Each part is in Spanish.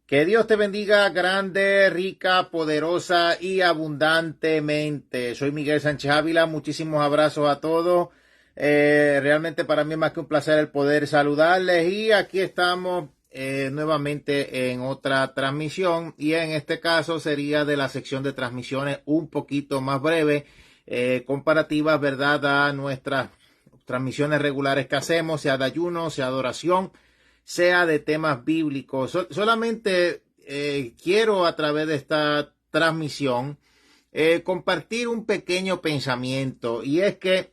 Que Dios te bendiga grande, rica, poderosa y abundantemente. Soy Miguel Sánchez Ávila. Muchísimos abrazos a todos. Realmente para mí es más que un placer el poder saludarles. Y aquí estamos nuevamente en otra transmisión. Y en este caso sería de la sección de transmisiones un poquito más breve, comparativas, ¿verdad?, a nuestras transmisiones regulares que hacemos, sea de ayuno, sea de oración, sea de temas bíblicos. Solamente quiero a través de esta transmisión compartir un pequeño pensamiento, y es que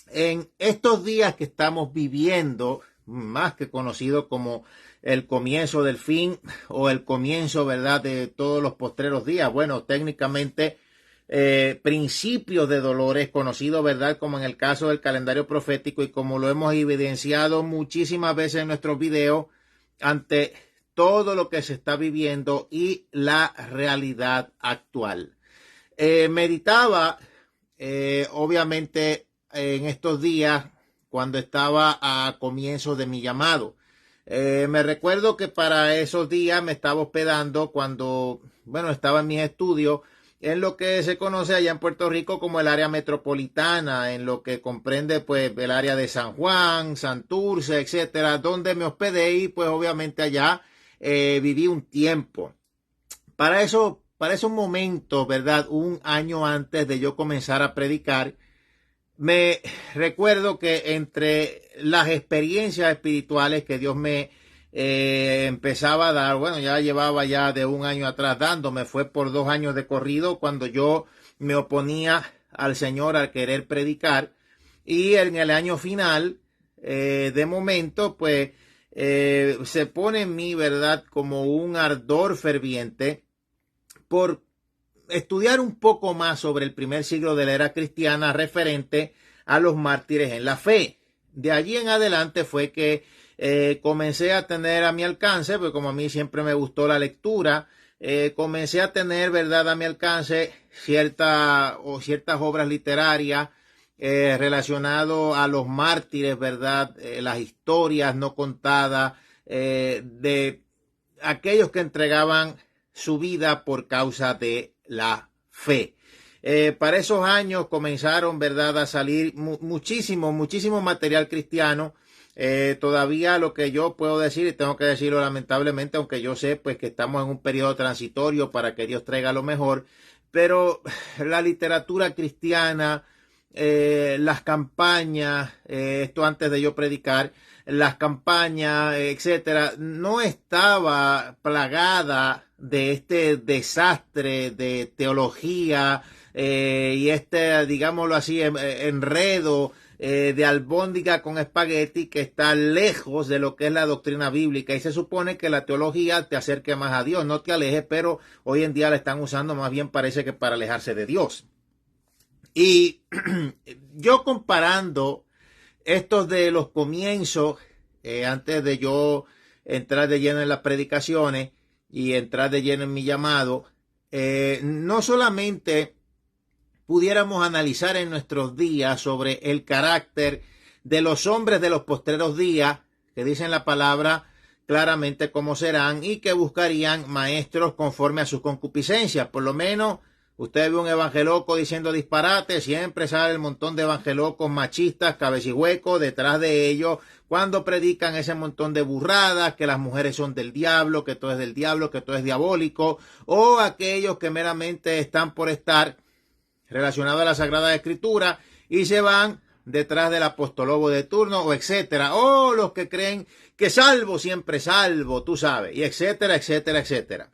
en estos días que estamos viviendo, más que conocido como el comienzo del fin o el comienzo, ¿verdad?, de todos los postreros días. Bueno, técnicamente principios de dolores, conocido, ¿verdad?, como en el caso del calendario profético, y como lo hemos evidenciado muchísimas veces en nuestros videos, ante todo lo que se está viviendo y la realidad actual. Meditaba, obviamente, en estos días cuando estaba a comienzos de mi llamado. Me recuerdo que para esos días me estaba hospedando cuando, bueno, estaba en mis estudios en lo que se conoce allá en Puerto Rico como el área metropolitana, en lo que comprende pues el área de San Juan, Santurce, etcétera, donde me hospedé, y pues obviamente allá viví un tiempo. Para esos momentos, ¿verdad?, un año antes de yo comenzar a predicar, me recuerdo que entre las experiencias espirituales que Dios me empezaba a dar, bueno, ya llevaba ya de un año atrás dándome, fue por 2 años de corrido cuando yo me oponía al Señor al querer predicar, y en el año final, de momento, pues se pone en mí, ¿verdad?, como un ardor ferviente por estudiar un poco más sobre el primer siglo de la era cristiana referente a los mártires en la fe. De allí en adelante fue que comencé a tener a mi alcance, pues como a mí siempre me gustó la lectura, comencé a tener, ¿verdad?, a mi alcance ciertas obras literarias relacionadas a los mártires, ¿verdad?, las historias no contadas de aquellos que entregaban su vida por causa de la fe. Para esos años comenzaron, ¿verdad?, a salir muchísimo material cristiano. Todavía lo que yo puedo decir, y tengo que decirlo lamentablemente, aunque yo sé pues que estamos en un periodo transitorio para que Dios traiga lo mejor, pero la literatura cristiana, las campañas, esto antes de yo predicar, las campañas, etcétera, no estaba plagada de este desastre de teología y digámoslo así, enredo de albóndiga con espagueti, que está lejos de lo que es la doctrina bíblica. Y se supone que la teología te acerque más a Dios, no te aleje, pero hoy en día la están usando más bien, parece que para alejarse de Dios. Y yo comparando estos de los comienzos, antes de yo entrar de lleno en las predicaciones y entrar de lleno en mi llamado, no solamente pudiéramos analizar en nuestros días sobre el carácter de los hombres de los postreros días, que dicen la palabra claramente cómo serán, y que buscarían maestros conforme a sus concupiscencias. Por lo menos usted ve un evangeloco diciendo disparate, siempre sale el montón de evangelocos machistas, cabecihuecos, detrás de ellos, cuando predican ese montón de burradas, que las mujeres son del diablo, que todo es del diablo, que todo es diabólico, o aquellos que meramente están por estar relacionados a la Sagrada Escritura y se van detrás del apostolobo de turno, o etcétera, o los que creen que salvo, siempre salvo, tú sabes, y etcétera, etcétera, etcétera.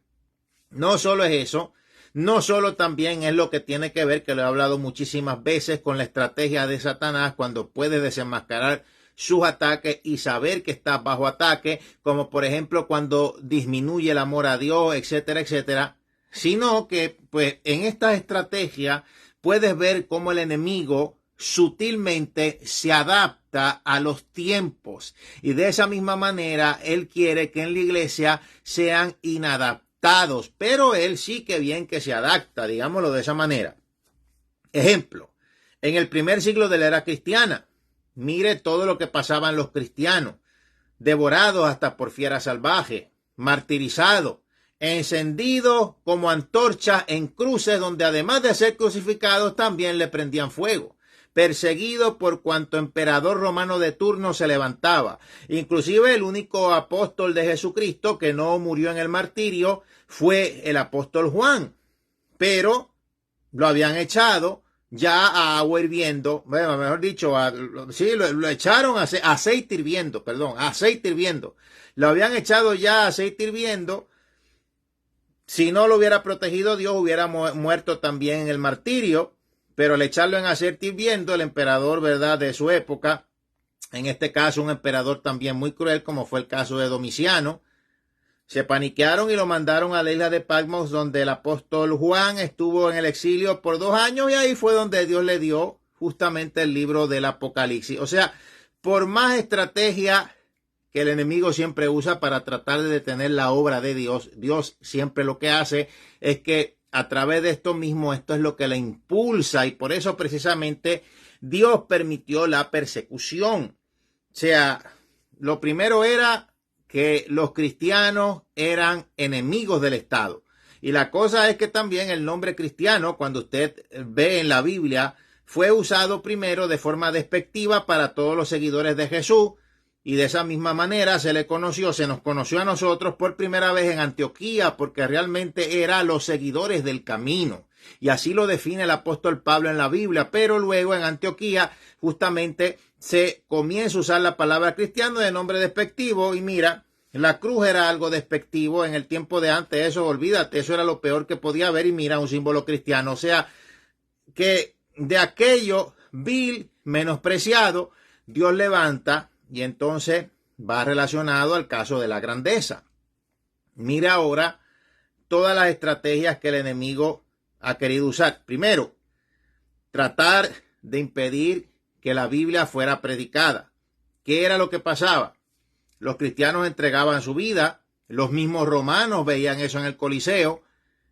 No solo es eso, no solo también es lo que tiene que ver, que lo he hablado muchísimas veces, con la estrategia de Satanás cuando puede desenmascarar sus ataques y saber que está bajo ataque, como por ejemplo cuando disminuye el amor a Dios, etcétera, etcétera, sino que pues en esta estrategia puedes ver cómo el enemigo sutilmente se adapta a los tiempos, y de esa misma manera él quiere que en la iglesia sean inadaptados, pero él sí que bien que se adapta, digámoslo de esa manera. Ejemplo, en el primer siglo de la era cristiana, mire todo lo que pasaban los cristianos, devorados hasta por fieras salvajes, martirizados, encendidos como antorchas en cruces donde además de ser crucificados también le prendían fuego, perseguido por cuanto emperador romano de turno se levantaba. Inclusive el único apóstol de Jesucristo que no murió en el martirio fue el apóstol Juan, pero lo habían echado ya a agua hirviendo, bueno, mejor dicho, lo echaron a aceite hirviendo, aceite hirviendo. Lo habían echado ya a aceite hirviendo. Si no lo hubiera protegido Dios, hubiera muerto también en el martirio, pero al echarlo en aceite hirviendo, el emperador, ¿verdad?, de su época, en este caso un emperador también muy cruel, como fue el caso de Domiciano, se paniquearon y lo mandaron a la isla de Patmos, donde el apóstol Juan estuvo en el exilio por 2 años, y ahí fue donde Dios le dio justamente el libro del Apocalipsis. O sea, por más estrategia que el enemigo siempre usa para tratar de detener la obra de Dios, Dios siempre lo que hace es que a través de esto mismo, esto es lo que le impulsa, y por eso precisamente Dios permitió la persecución. O sea, lo primero era que los cristianos eran enemigos del Estado. Y la cosa es que también el nombre cristiano, cuando usted ve en la Biblia, fue usado primero de forma despectiva para todos los seguidores de Jesús, y de esa misma manera se nos conoció a nosotros por primera vez en Antioquía, porque realmente eran los seguidores del camino. Y así lo define el apóstol Pablo en la Biblia, pero luego en Antioquía justamente se comienza a usar la palabra cristiano de nombre despectivo, y mira, la cruz era algo despectivo en el tiempo de antes, eso olvídate, eso era lo peor que podía haber, y mira, un símbolo cristiano. O sea, que de aquello vil, menospreciado, Dios levanta, y entonces va relacionado al caso de la grandeza. Mira ahora todas las estrategias que el enemigo ha querido usar. Primero, tratar de impedir que la Biblia fuera predicada. ¿Qué era lo que pasaba? Los cristianos entregaban su vida, los mismos romanos veían eso en el Coliseo,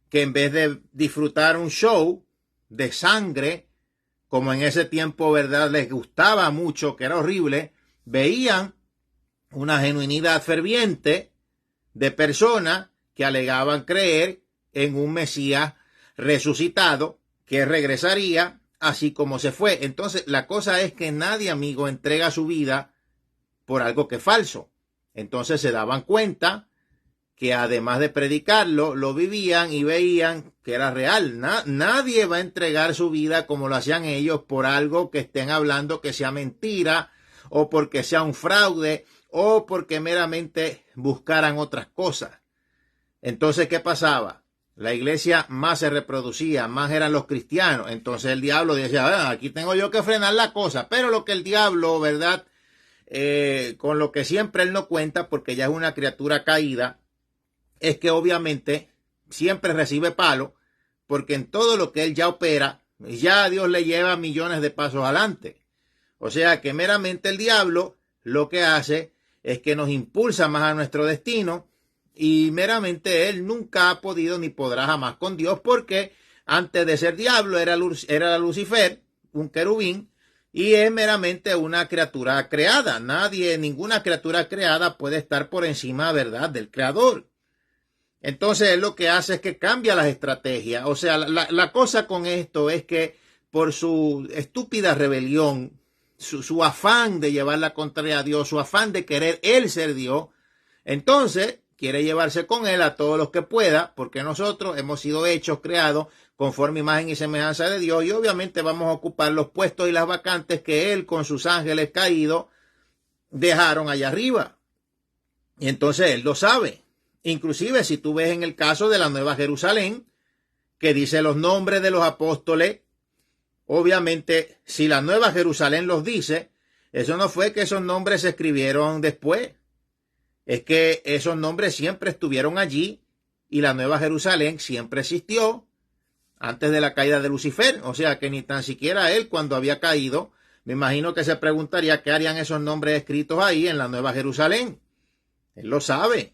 que en vez de disfrutar un show de sangre, como en ese tiempo, ¿verdad?, les gustaba mucho, que era horrible, veían una genuinidad ferviente de personas que alegaban creer en un Mesías resucitado que regresaría así como se fue. Entonces, la cosa es que nadie, amigo, entrega su vida por algo que es falso. Entonces se daban cuenta que además de predicarlo, lo vivían y veían que era real. Nadie va a entregar su vida como lo hacían ellos por algo que estén hablando que sea mentira, o porque sea un fraude, o porque meramente buscaran otras cosas. Entonces, ¿qué pasaba? La iglesia más se reproducía, más eran los cristianos. Entonces el diablo decía, aquí tengo yo que frenar la cosa. Pero lo que el diablo, ¿verdad?, con lo que siempre él no cuenta, porque ya es una criatura caída, es que obviamente siempre recibe palo, porque en todo lo que él ya opera, ya Dios le lleva millones de pasos adelante. O sea que meramente el diablo lo que hace es que nos impulsa más a nuestro destino, y meramente él nunca ha podido ni podrá jamás con Dios, porque antes de ser diablo era Lucifer, un querubín, y es meramente una criatura creada. Ninguna criatura creada puede estar por encima, ¿verdad?, del creador. Entonces él lo que hace es que cambia las estrategias. O sea, la cosa con esto es que por su estúpida rebelión, su afán de llevar la contraria a Dios, su afán de querer él ser Dios, entonces quiere llevarse con él a todos los que pueda, porque nosotros hemos sido hechos, creados conforme imagen y semejanza de Dios, y obviamente vamos a ocupar los puestos y las vacantes que él con sus ángeles caídos dejaron allá arriba. Y entonces él lo sabe. Inclusive si tú ves en el caso de la Nueva Jerusalén, que dice los nombres de los apóstoles, obviamente si la Nueva Jerusalén los dice, eso no fue que esos nombres se escribieron después. Es que esos nombres siempre estuvieron allí, y la Nueva Jerusalén siempre existió antes de la caída de Lucifer. O sea que ni tan siquiera él, cuando había caído, me imagino que se preguntaría qué harían esos nombres escritos ahí en la Nueva Jerusalén. Él lo sabe.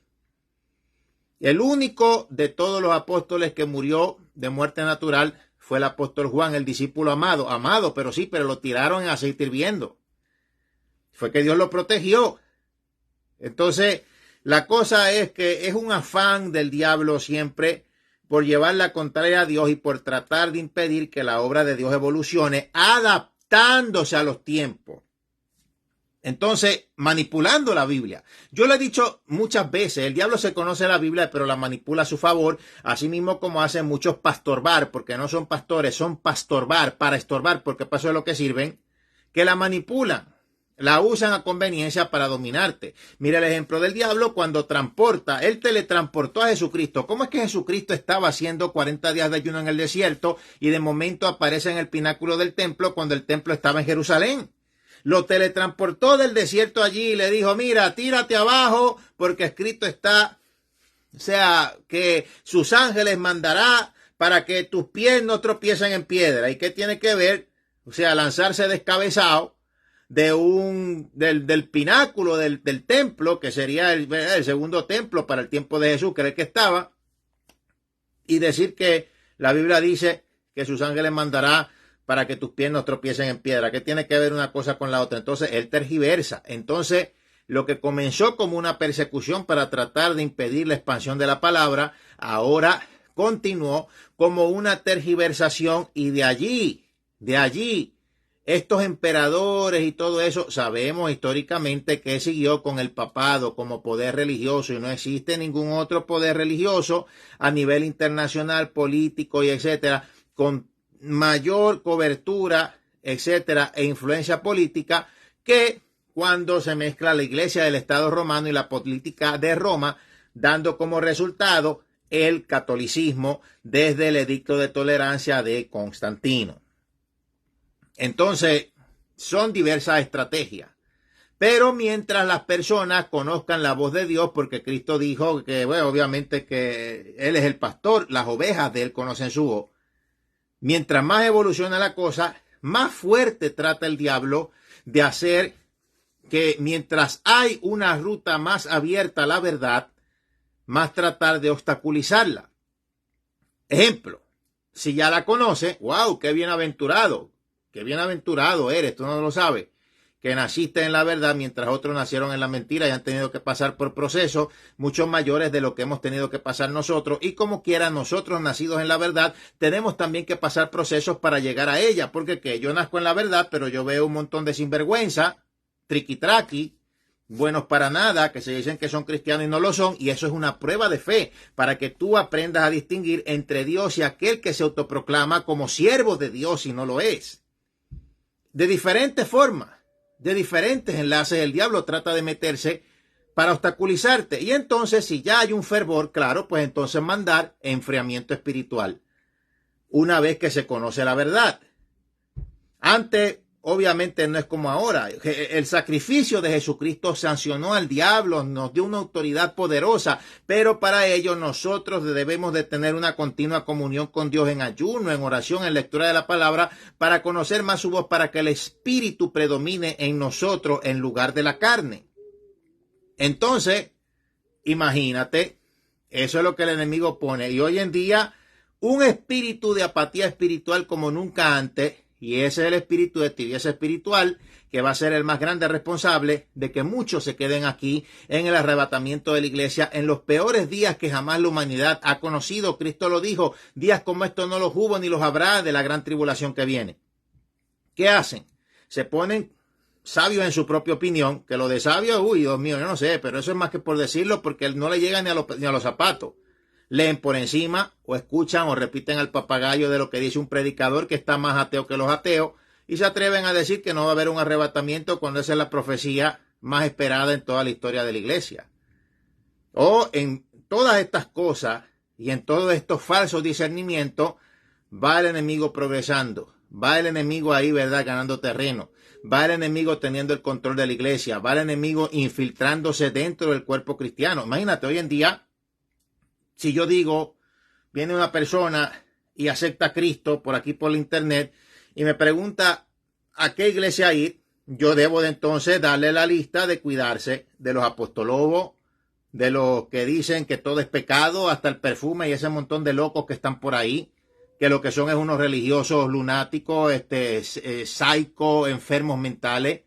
El único de todos los apóstoles que murió de muerte natural fue el apóstol Juan, el discípulo amado, pero lo tiraron en aceite hirviendo. Fue que Dios lo protegió. Entonces, La cosa es que es un afán del diablo siempre por llevar la contraria a Dios y por tratar de impedir que la obra de Dios evolucione, adaptándose a los tiempos. Entonces, manipulando la Biblia. Yo le he dicho muchas veces, el diablo se conoce la Biblia, pero la manipula a su favor, así mismo como hacen muchos pastorbar, porque no son pastores, son pastorbar, para estorbar, porque para eso es lo que sirven, que la manipulan, la usan a conveniencia para dominarte. Mira el ejemplo del diablo cuando transporta, él teletransportó a Jesucristo. ¿Cómo es que Jesucristo estaba haciendo 40 días de ayuno en el desierto y de momento aparece en el pináculo del templo cuando el templo estaba en Jerusalén? Lo teletransportó del desierto allí y le dijo, mira, tírate abajo porque escrito está, o sea, que sus ángeles mandará para que tus pies no tropiecen en piedra. ¿Y qué tiene que ver? O sea, lanzarse descabezado del pináculo del templo, que sería el segundo templo para el tiempo de Jesús, que era el que estaba, y decir que la Biblia dice que sus ángeles mandará para que tus pies no tropiecen en piedra. ¿Qué tiene que ver una cosa con la otra? Entonces, él tergiversa. Entonces, lo que comenzó como una persecución para tratar de impedir la expansión de la palabra, ahora continuó como una tergiversación y de allí, estos emperadores y todo eso, sabemos históricamente que siguió con el papado como poder religioso y no existe ningún otro poder religioso a nivel internacional, político y etcétera, con mayor cobertura, etcétera, e influencia política que cuando se mezcla la iglesia del Estado romano y la política de Roma, dando como resultado el catolicismo desde el edicto de tolerancia de Constantino. Entonces, son diversas estrategias. Pero mientras las personas conozcan la voz de Dios, porque Cristo dijo que, bueno, obviamente que Él es el pastor, las ovejas de Él conocen su voz. Mientras más evoluciona la cosa, más fuerte trata el diablo de hacer que mientras hay una ruta más abierta a la verdad, más tratar de obstaculizarla. Ejemplo, si ya la conoce, wow, qué bienaventurado eres, tú no lo sabes, que naciste en la verdad mientras otros nacieron en la mentira y han tenido que pasar por procesos mucho mayores de lo que hemos tenido que pasar nosotros. Y como quiera, nosotros nacidos en la verdad, tenemos también que pasar procesos para llegar a ella. Porque ¿qué? Yo nazco en la verdad, pero yo veo un montón de sinvergüenza, triquitraqui, buenos para nada, que se dicen que son cristianos y no lo son. Y eso es una prueba de fe para que tú aprendas a distinguir entre Dios y aquel que se autoproclama como siervo de Dios y no lo es. De diferentes formas, de diferentes enlaces, el diablo trata de meterse para obstaculizarte. Y entonces, si ya hay un fervor, claro, pues entonces mandar enfriamiento espiritual. Una vez que se conoce la verdad. Antes, obviamente, no es como ahora. El sacrificio de Jesucristo sancionó al diablo, nos dio una autoridad poderosa, pero para ello nosotros debemos de tener una continua comunión con Dios en ayuno, en oración, en lectura de la palabra, para conocer más su voz, para que el Espíritu predomine en nosotros en lugar de la carne. Entonces, imagínate, eso es lo que el enemigo pone. Y hoy en día, un espíritu de apatía espiritual como nunca antes. Y ese es el espíritu de tibieza espiritual que va a ser el más grande responsable de que muchos se queden aquí en el arrebatamiento de la iglesia en los peores días que jamás la humanidad ha conocido. Cristo lo dijo, días como estos no los hubo ni los habrá de la gran tribulación que viene. ¿Qué hacen? Se ponen sabios en su propia opinión, que lo de sabio, uy, Dios mío, yo no sé, pero eso es más que por decirlo porque no le llega ni a los zapatos. Leen por encima o escuchan o repiten al papagayo de lo que dice un predicador que está más ateo que los ateos y se atreven a decir que no va a haber un arrebatamiento cuando esa es la profecía más esperada en toda la historia de la iglesia. O en todas estas cosas y en todos estos falsos discernimientos va el enemigo progresando, va el enemigo ahí, ¿verdad?, ganando terreno, va el enemigo teniendo el control de la iglesia, va el enemigo infiltrándose dentro del cuerpo cristiano. Imagínate, hoy en día, si yo digo, viene una persona y acepta a Cristo por aquí por la internet y me pregunta a qué iglesia ir, yo debo de entonces darle la lista de cuidarse de los apostolobos, de los que dicen que todo es pecado, hasta el perfume y ese montón de locos que están por ahí, que lo que son es unos religiosos lunáticos, psicos, enfermos mentales.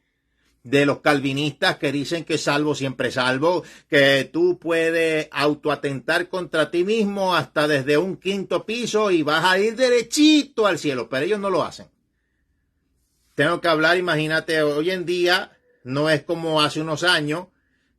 de los calvinistas que dicen que salvo siempre salvo, que tú puedes autoatentar contra ti mismo hasta desde un quinto piso y vas a ir derechito al cielo, pero ellos no lo hacen. Tengo que hablar, imagínate, hoy en día no es como hace unos años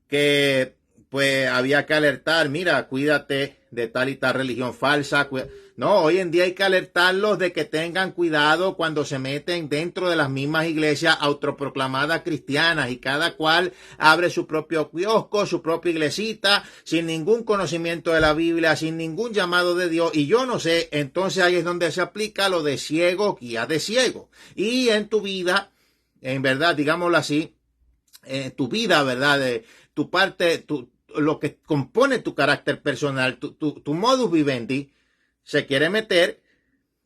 que pues había que alertar, mira, cuídate de tal y tal religión falsa. No, hoy en día hay que alertarlos de que tengan cuidado cuando se meten dentro de las mismas iglesias autoproclamadas cristianas y cada cual abre su propio kiosco, su propia iglesita, sin ningún conocimiento de la Biblia, sin ningún llamado de Dios. Y yo no sé, entonces ahí es donde se aplica lo de ciego, guía de ciego. Y en tu vida, en verdad, digámoslo así, tu vida, ¿verdad? De tu parte, lo que compone tu carácter personal, tu modus vivendi, se quiere meter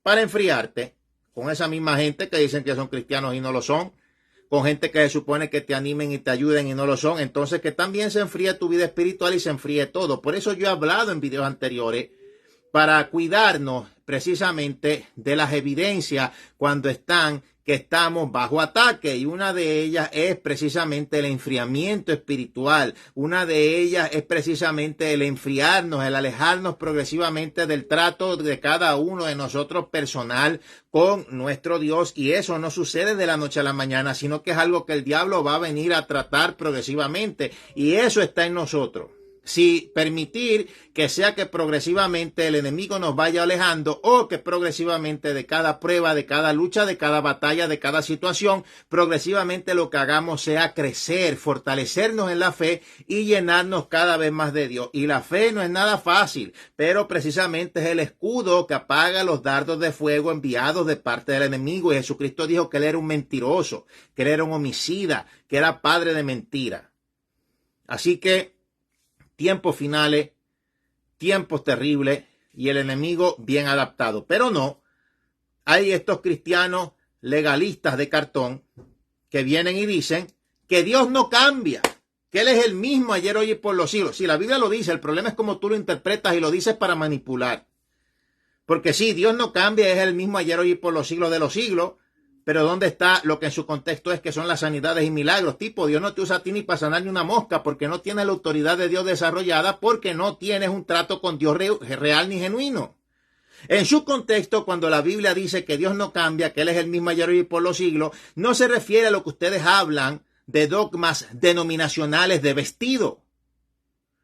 para enfriarte con esa misma gente que dicen que son cristianos y no lo son, con gente que se supone que te animen y te ayuden y no lo son. Entonces que también se enfríe tu vida espiritual y se enfríe todo. Por eso yo he hablado en videos anteriores para cuidarnos precisamente de las evidencias cuando que estamos bajo ataque, y una de ellas es precisamente el enfriamiento espiritual, una de ellas es precisamente el enfriarnos, el alejarnos progresivamente del trato de cada uno de nosotros personal con nuestro Dios, y eso no sucede de la noche a la mañana, sino que es algo que el diablo va a venir a tratar progresivamente, y eso está en nosotros. Si permitir que sea que progresivamente el enemigo nos vaya alejando, o que progresivamente de cada prueba, de cada lucha, de cada batalla, de cada situación, progresivamente lo que hagamos sea crecer, fortalecernos en la fe y llenarnos cada vez más de Dios. Y la fe no es nada fácil, pero precisamente es el escudo que apaga los dardos de fuego enviados de parte del enemigo. Y Jesucristo dijo que él era un mentiroso, que él era un homicida, que era padre de mentira. Así que tiempos finales, tiempos terribles y el enemigo bien adaptado. Pero no, hay estos cristianos legalistas de cartón que vienen y dicen que Dios no cambia, que Él es el mismo ayer, hoy y por los siglos. Si la Biblia lo dice, el problema es cómo tú lo interpretas y lo dices para manipular. Porque sí, Dios no cambia, es el mismo ayer, hoy y por los siglos de los siglos. Pero ¿dónde está lo que en su contexto es que son las sanidades y milagros? Tipo, Dios no te usa a ti ni para sanar ni una mosca, porque no tienes la autoridad de Dios desarrollada, porque no tienes un trato con Dios real ni genuino. En su contexto, cuando la Biblia dice que Dios no cambia, que Él es el mismo ayer y por los siglos, no se refiere a lo que ustedes hablan de dogmas denominacionales de vestido.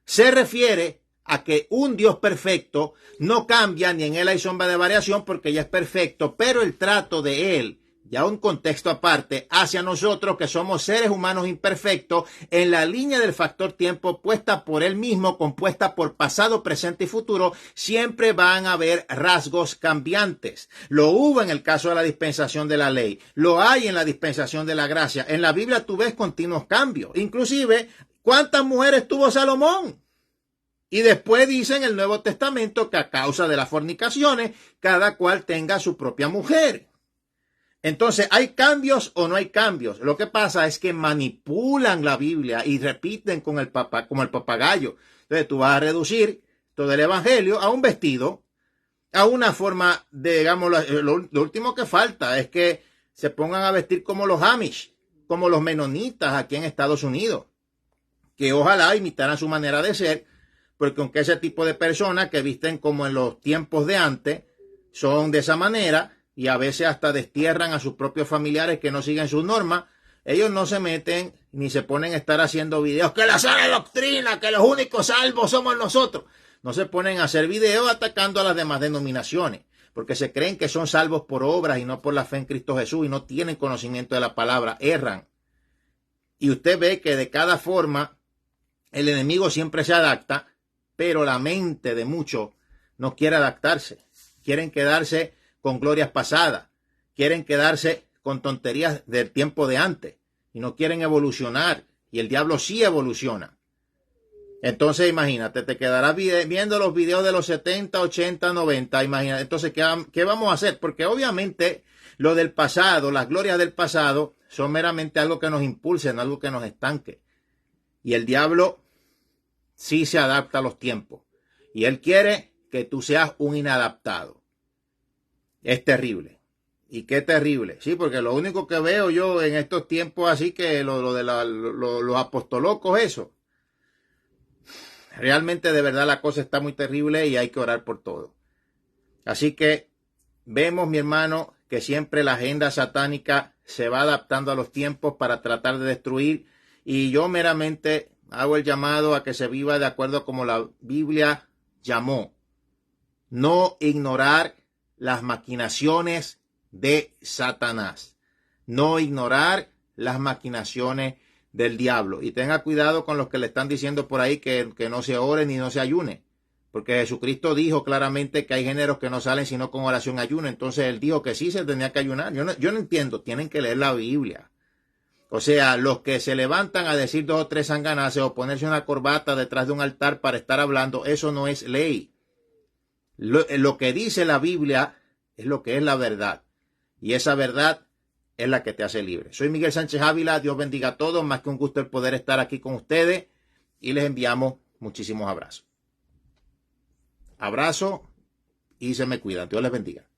Se refiere a que un Dios perfecto no cambia, ni en Él hay sombra de variación, porque ya es perfecto, pero el trato de Él, ya un contexto aparte, hacia nosotros que somos seres humanos imperfectos, en la línea del factor tiempo puesta por él mismo, compuesta por pasado, presente y futuro, siempre van a haber rasgos cambiantes. Lo hubo en el caso de la dispensación de la ley, lo hay en la dispensación de la gracia. En la Biblia tú ves continuos cambios. Inclusive, ¿cuántas mujeres tuvo Salomón? Y después dice en el Nuevo Testamento que a causa de las fornicaciones, cada cual tenga su propia mujer. Entonces, ¿hay cambios o no hay cambios? Lo que pasa es que manipulan la Biblia y repiten como el papagayo. Entonces, tú vas a reducir todo el evangelio a un vestido, a una forma de, digamos, lo último que falta es que se pongan a vestir como los Amish, como los menonitas aquí en Estados Unidos, que ojalá imitaran su manera de ser, porque aunque ese tipo de personas que visten como en los tiempos de antes, son de esa manera, y a veces hasta destierran a sus propios familiares que no siguen sus normas, ellos no se meten ni se ponen a estar haciendo videos, que la sana doctrina, que los únicos salvos somos nosotros. No se ponen a hacer videos atacando a las demás denominaciones, porque se creen que son salvos por obras y no por la fe en Cristo Jesús, y no tienen conocimiento de la palabra, erran. Y usted ve que de cada forma el enemigo siempre se adapta, pero la mente de muchos no quiere adaptarse, quieren quedarse con glorias pasadas, quieren quedarse con tonterías del tiempo de antes y no quieren evolucionar, y el diablo sí evoluciona. Entonces imagínate, te quedarás viendo los videos de los 70, 80, 90, imagínate. Entonces, ¿qué vamos a hacer? Porque obviamente lo del pasado, las glorias del pasado, son meramente algo que nos impulse, no algo que nos estanque. Y el diablo sí se adapta a los tiempos, y él quiere que tú seas un inadaptado. Es terrible. Y qué terrible. Sí, porque lo único que veo yo en estos tiempos así que lo de los apostolocos, eso. Realmente de verdad la cosa está muy terrible y hay que orar por todo. Así que vemos, mi hermano, que siempre la agenda satánica se va adaptando a los tiempos para tratar de destruir. Y yo meramente hago el llamado a que se viva de acuerdo como la Biblia llamó. No ignorar las maquinaciones de Satanás. No ignorar las maquinaciones del diablo. Y tenga cuidado con los que le están diciendo por ahí que no se ore ni no se ayune. Porque Jesucristo dijo claramente que hay géneros que no salen sino con oración y ayuno. Entonces él dijo que sí se tenía que ayunar. Yo no entiendo. Tienen que leer la Biblia. O sea, los que se levantan a decir 2 o 3 sanganaces o ponerse una corbata detrás de un altar para estar hablando, eso no es ley. Lo que dice la Biblia es lo que es la verdad. Y esa verdad es la que te hace libre. Soy Miguel Sánchez Ávila. Dios bendiga a todos. Más que un gusto el poder estar aquí con ustedes. Y les enviamos muchísimos abrazos. Abrazo y se me cuidan. Dios les bendiga.